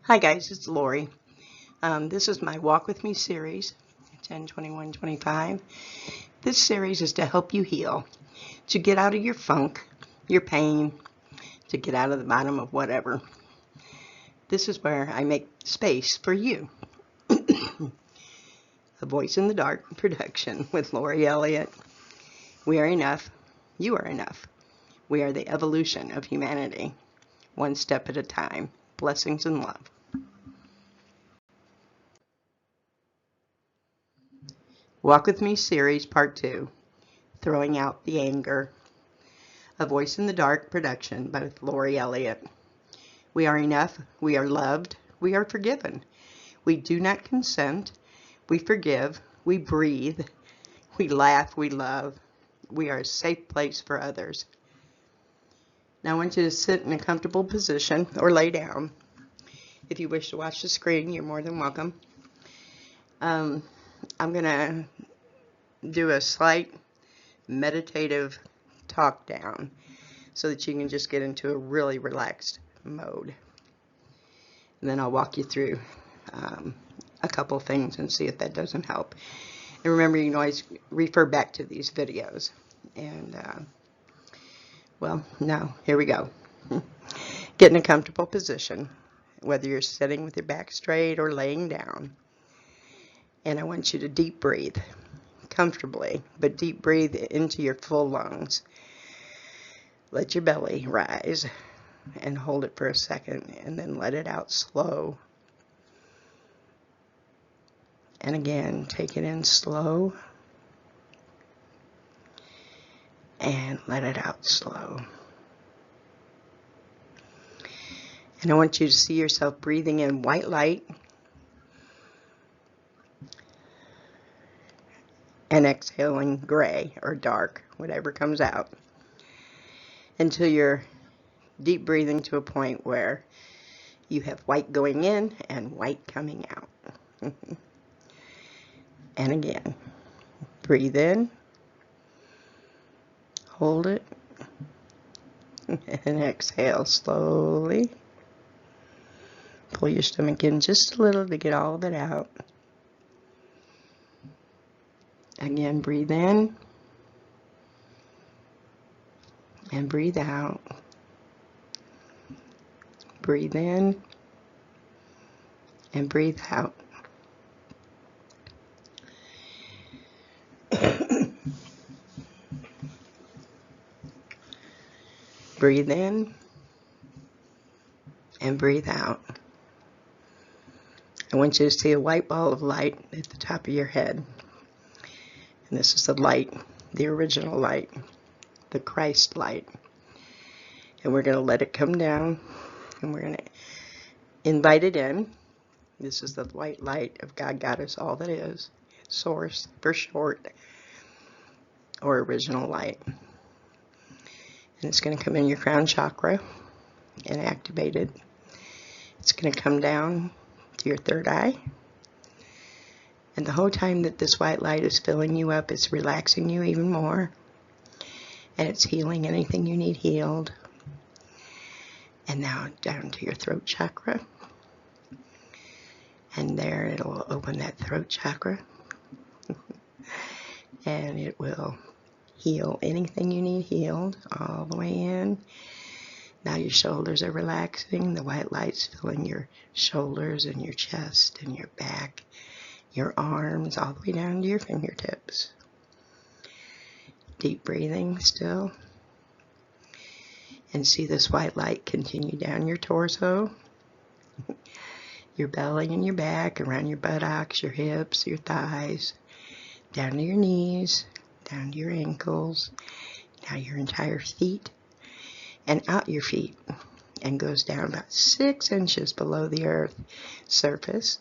Hi guys, it's Lori. This is my Walk With Me series, 10-21-25. This series is to help you heal, to get out of your funk, your pain, to get out of the bottom of whatever. This is where I make space for you. A Voice in the Dark production with Lori Elliot. We are enough. You are enough. We are the evolution of humanity, one step at a time. Blessings and love. Walk With Me series part 2, Throwing Out the Anger. A Voice in the Dark production by Lori Elliot. We are enough. We are loved. We are forgiven. We do not consent. We forgive. We breathe. We laugh. We love. We are a safe place for others. Now I want you to sit in a comfortable position or lay down. If you wish to watch the screen, you're more than welcome. I'm going to do a slight meditative talk down so that you can just get into a really relaxed mode. And then I'll walk you through a couple things and see if that doesn't help. And remember, you can always refer back to these videos. And, well, now, here we go. Get in a comfortable position, whether you're sitting with your back straight or laying down. And I want you to deep breathe comfortably, but deep breathe into your full lungs. Let your belly rise and hold it for a second, and then let it out slow. And again, take it in slow and let it out slow. And I want you to see yourself breathing in white light and exhaling gray or dark, whatever comes out, until you're deep breathing to a point where you have white going in and white coming out. And again, breathe in, hold it, and exhale slowly. Pull your stomach in just a little to get all of it out. Again, breathe in and breathe out. Breathe in and breathe out. Breathe in and breathe out. I want you to see a white ball of light at the top of your head. And this is the light, the original light, the Christ light. And we're going to let it come down, and we're going to invite it in. This is the white light of God, Goddess, all that is, Source for short, or original light. And it's going to come in your crown chakra and activate it. It's going to come down to your third eye. And the whole time that this white light is filling you up, it's relaxing you even more. And it's healing anything you need healed. And now down to your throat chakra. And there it'll open that throat chakra. And it will heal anything you need healed all the way in. Now your shoulders are relaxing. The white light's filling your shoulders and your chest and your back, your arms, all the way down to your fingertips. Deep breathing still. And see this white light continue down your torso, your belly and your back, around your buttocks, your hips, your thighs, down to your knees, down to your ankles, now your entire feet, and out your feet, and goes down about 6 inches below the earth surface,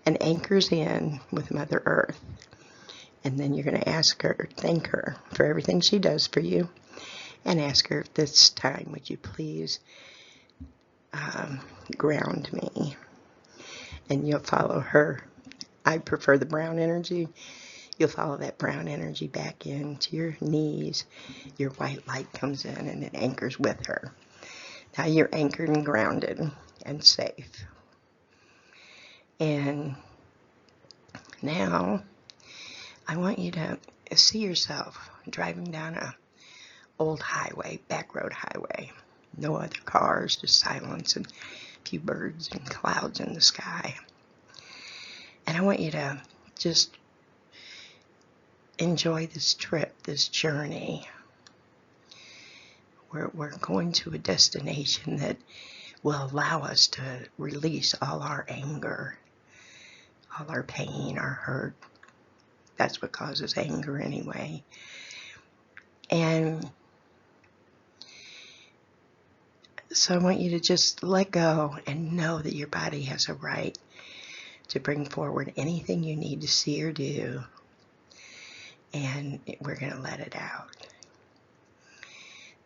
and anchors in with Mother Earth. And then you're going to ask her, thank her for everything she does for you, and ask her, this time, would you please ground me? And you'll follow her. I prefer the brown energy. You'll follow that brown energy back into your knees. Your white light comes in and it anchors with her. Now you're anchored and grounded and safe. And now I want you to see yourself driving down a old highway, back road highway. No other cars, just silence and a few birds and clouds in the sky. And I want you to just enjoy this trip, this journey. We're going to a destination that will allow us to release all our anger, all our pain, our hurt. That's what causes anger anyway. And so I want you to just let go and know that your body has a right to bring forward anything you need to see or do. And we're going to let it out.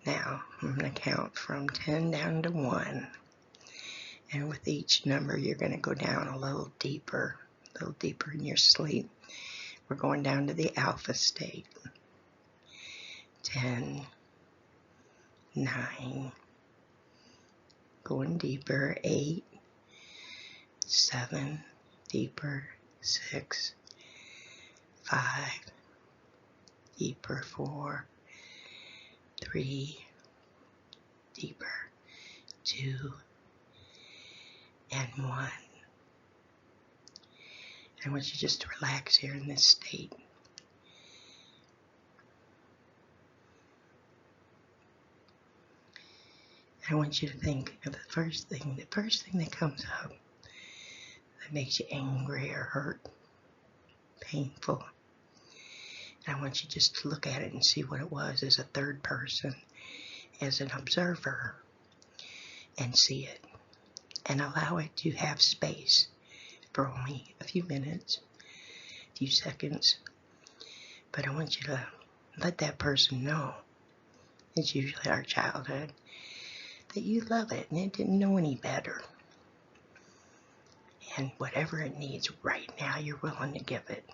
Now, I'm going to count from 10 down to 1. And with each number, you're going to go down a little deeper in your sleep. We're going down to the alpha state. 10, 9, going deeper, 8, 7, deeper, 6, 5, deeper, 4, 3, deeper, 2, and 1. I want you just to relax here in this state. I want you to think of the first thing that comes up that makes you angry or hurt, painful. And I want you just to look at it and see what it was as a third person, as an observer, and see it. And allow it to have space for only a few minutes, a few seconds. But I want you to let that person know, it's usually our childhood, that you love it and it didn't know any better. And whatever it needs right now, you're willing to give it.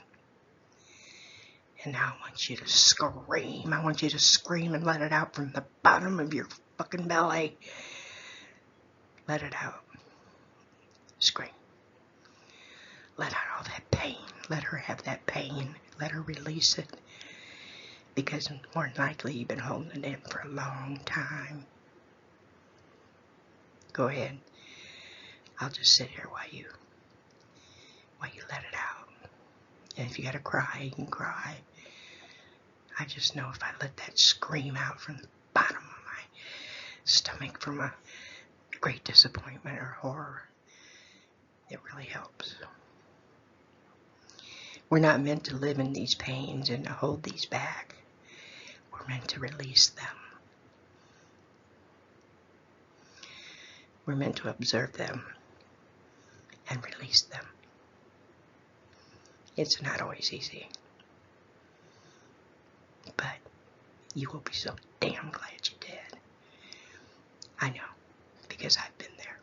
And now I want you to scream. I want you to scream and let it out from the bottom of your fucking belly. Let it out. Scream. Let out all that pain. Let her have that pain. Let her release it. Because more than likely you've been holding it in for a long time. Go ahead. I'll just sit here while you let it out. And if you gotta cry, you can cry. I just know if I let that scream out from the bottom of my stomach from a great disappointment or horror, it really helps. We're not meant to live in these pains and to hold these back. We're meant to release them. We're meant to observe them and release them. It's not always easy. But you will be so damn glad you did. I know, because I've been there.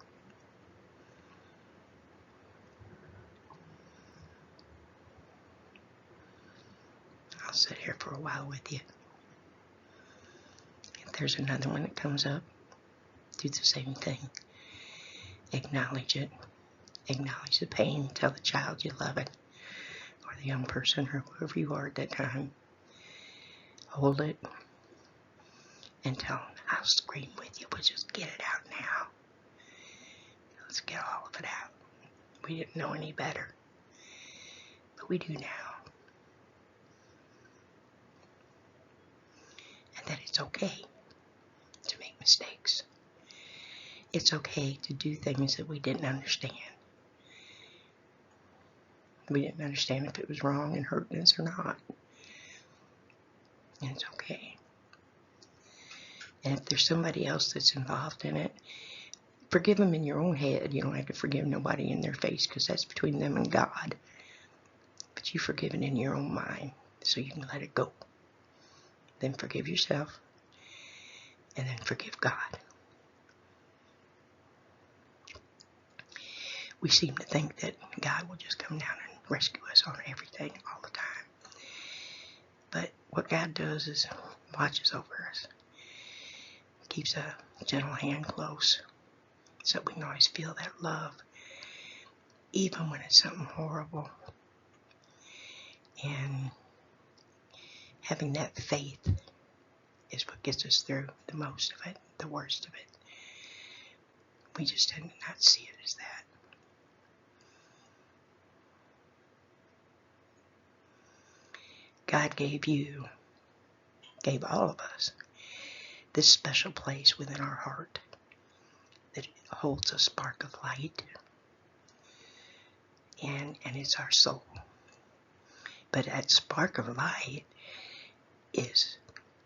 I'll sit here for a while with you. If there's another one that comes up, do the same thing. Acknowledge it. Acknowledge the pain. Tell the child you love it, or the young person, or whoever you are at that time. Hold it and tell them, I'll scream with you, but just get it out now. Let's get all of it out. We didn't know any better, but we do now. And that it's okay to make mistakes. It's okay to do things that we didn't understand. We didn't understand if it was wrong and hurting us or not. And it's okay. And if there's somebody else that's involved in it, forgive them in your own head. You don't have to forgive nobody in their face, because that's between them and God. But you forgive it in your own mind so you can let it go. Then forgive yourself. And then forgive God. We seem to think that God will just come down and rescue us on everything all the time. But what God does is watches over us. Keeps a gentle hand close so we can always feel that love. even when it's something horrible. And having that faith is what gets us through the most of it, the worst of it. We just tend to not see it as that. God gave all of us this special place within our heart that holds a spark of light, and it's our soul. But that spark of light is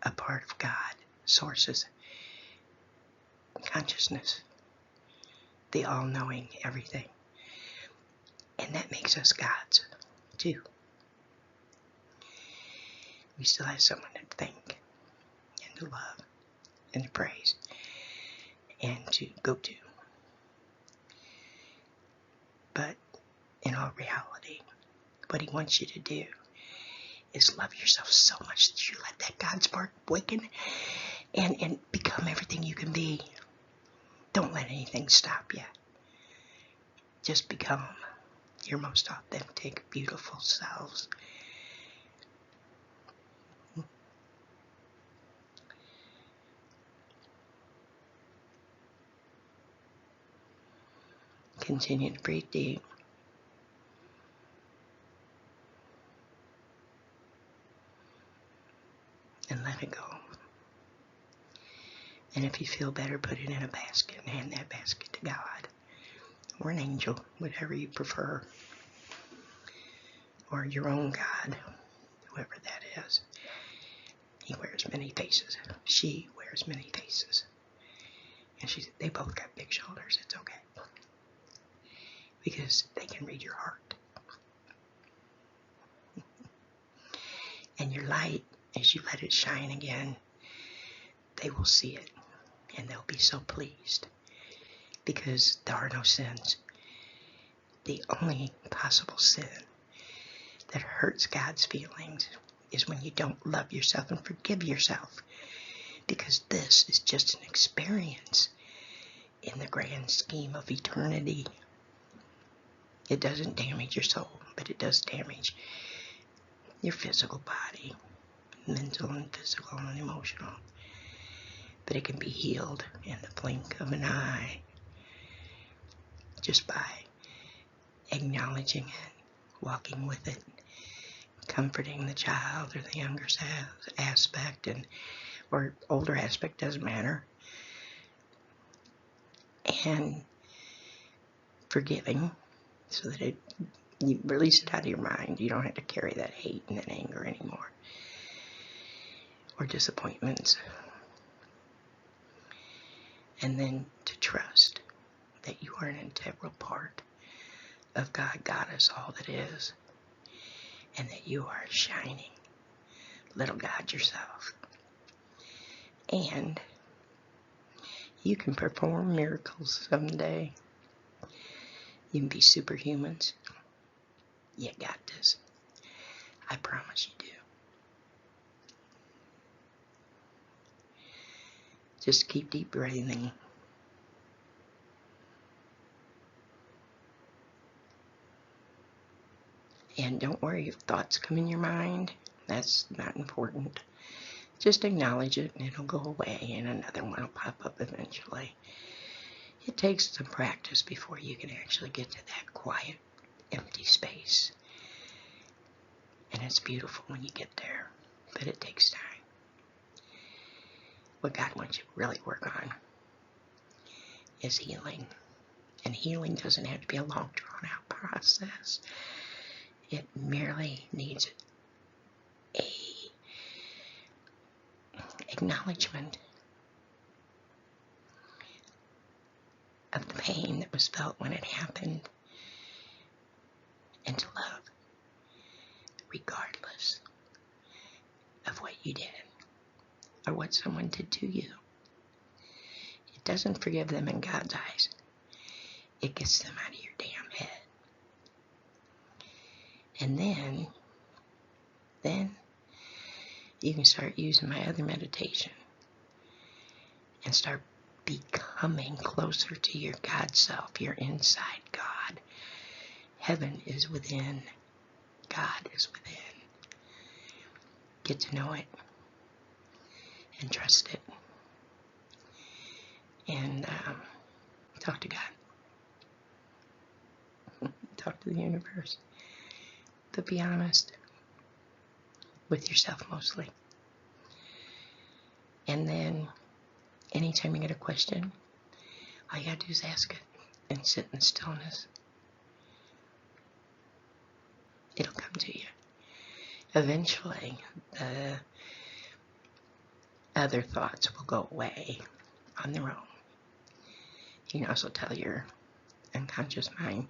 a part of God, sources, consciousness, the all-knowing everything. And that makes us gods, too. We still have someone to thank and to love and to praise and to go to. But in all reality, what he wants you to do is love yourself so much that you let that God spark awaken and become everything you can be. Don't let anything stop you. Just become your most authentic, beautiful selves. Continue to breathe deep. And let it go. And if you feel better, put it in a basket and hand that basket to God. Or an angel, whatever you prefer. Or your own God, whoever that is. He wears many faces. She wears many faces. And they both got big shoulders. It's okay. Because they can read your heart. And your light, as you let it shine again, they will see it. And they'll be so pleased. Because there are no sins. The only possible sin that hurts God's feelings is when you don't love yourself and forgive yourself. Because this is just an experience in the grand scheme of eternity. It doesn't damage your soul, but it does damage your physical body, mental and physical and emotional. But it can be healed in the blink of an eye just by acknowledging it, walking with it, comforting the child or the younger aspect, or older aspect, doesn't matter, and forgiving so that you release it out of your mind. You don't have to carry that hate and that anger anymore, or disappointments. And then to trust that you are an integral part of God, Goddess, all that is, and that you are a shining little God yourself. And you can perform miracles someday. You can be superhumans. You got this. I promise you do. Just keep deep breathing. And don't worry if thoughts come in your mind. That's not important. Just acknowledge it and it'll go away and another one will pop up eventually. It takes some practice before you can actually get to that quiet, empty space. And it's beautiful when you get there, but it takes time. What God wants you to really work on is healing. And healing doesn't have to be a long, drawn-out process. It merely needs a acknowledgement of the pain that was felt when it happened, and to love, regardless of what you did or what someone did to you. It doesn't forgive them in God's eyes. It gets them out of your damn head. And then you can start using my other meditation and start becoming closer to your God self, your inside God, Heaven is within. God is within. Get to know it and trust it. And talk to God. Talk to the universe. But be honest with yourself mostly. And then anytime you get a question, all you gotta do is ask it and sit in stillness. It'll come to you. Eventually, the other thoughts will go away on their own. You can also tell your unconscious mind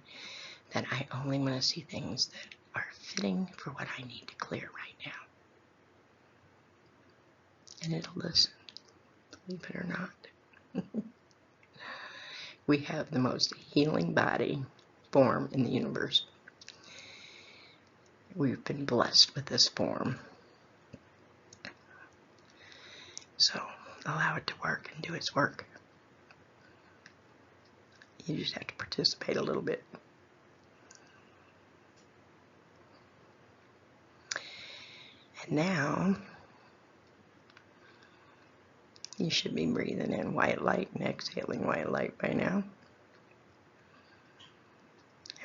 that I only want to see things that are fitting for what I need to clear right now. And it'll listen, believe it or not. We have the most healing body form in the universe. We've been blessed with this form. So allow it to work and do its work. You just have to participate a little bit. And now, you should be breathing in white light and exhaling white light by now.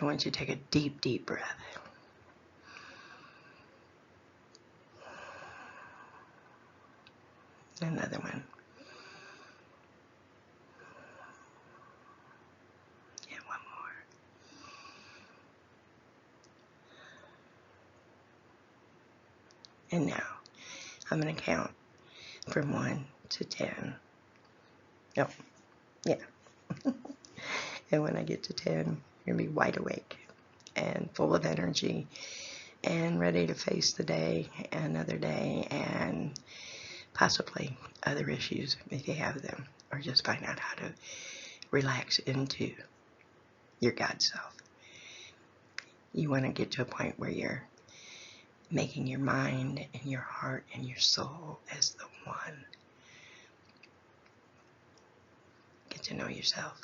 I want you to take a deep, deep breath. Another one. And one more. And now, I'm going to count from 1 to 10. Oh, yeah. And when I get to 10, you're going to be wide awake and full of energy and ready to face the day, another day, and possibly other issues if you have them, or just find out how to relax into your God self. You want to get to a point where you're making your mind and your heart and your soul as the one. Get to know yourself.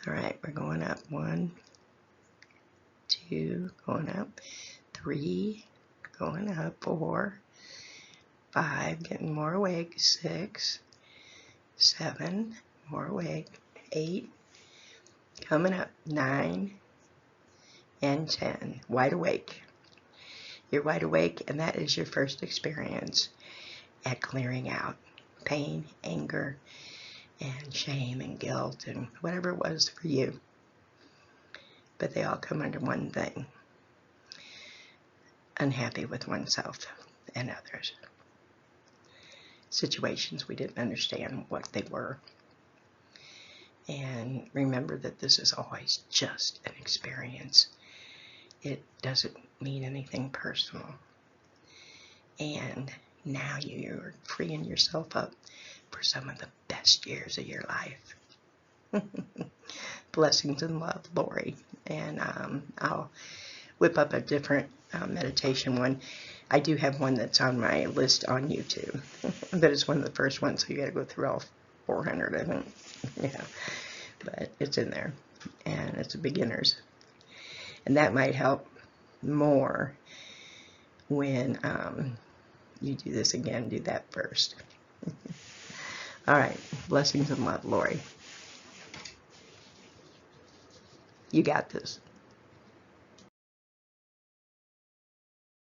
All right, we're going up. 1, 2, going up. 3, going up. 4, 5, getting more awake. 6, 7, more awake. 8, coming up. 9, and 10, wide awake. You're wide awake, and that is your first experience at clearing out pain, anger, and shame and guilt and whatever it was for you. But they all come under one thing: unhappy with oneself and others. Situations we didn't understand what they were. And remember that this is always just an experience. It doesn't mean anything personal. And now you're freeing yourself up for some of the best years of your life. Blessings and love, Lori. And I'll whip up a different meditation one. I do have one that's on my list on YouTube, but it's one of the first ones, so you got to go through all 400, I think. Yeah, but it's in there, and it's a beginner's. And that might help more when you do this again. Do that first. All right. Blessings and love, Lori. You got this.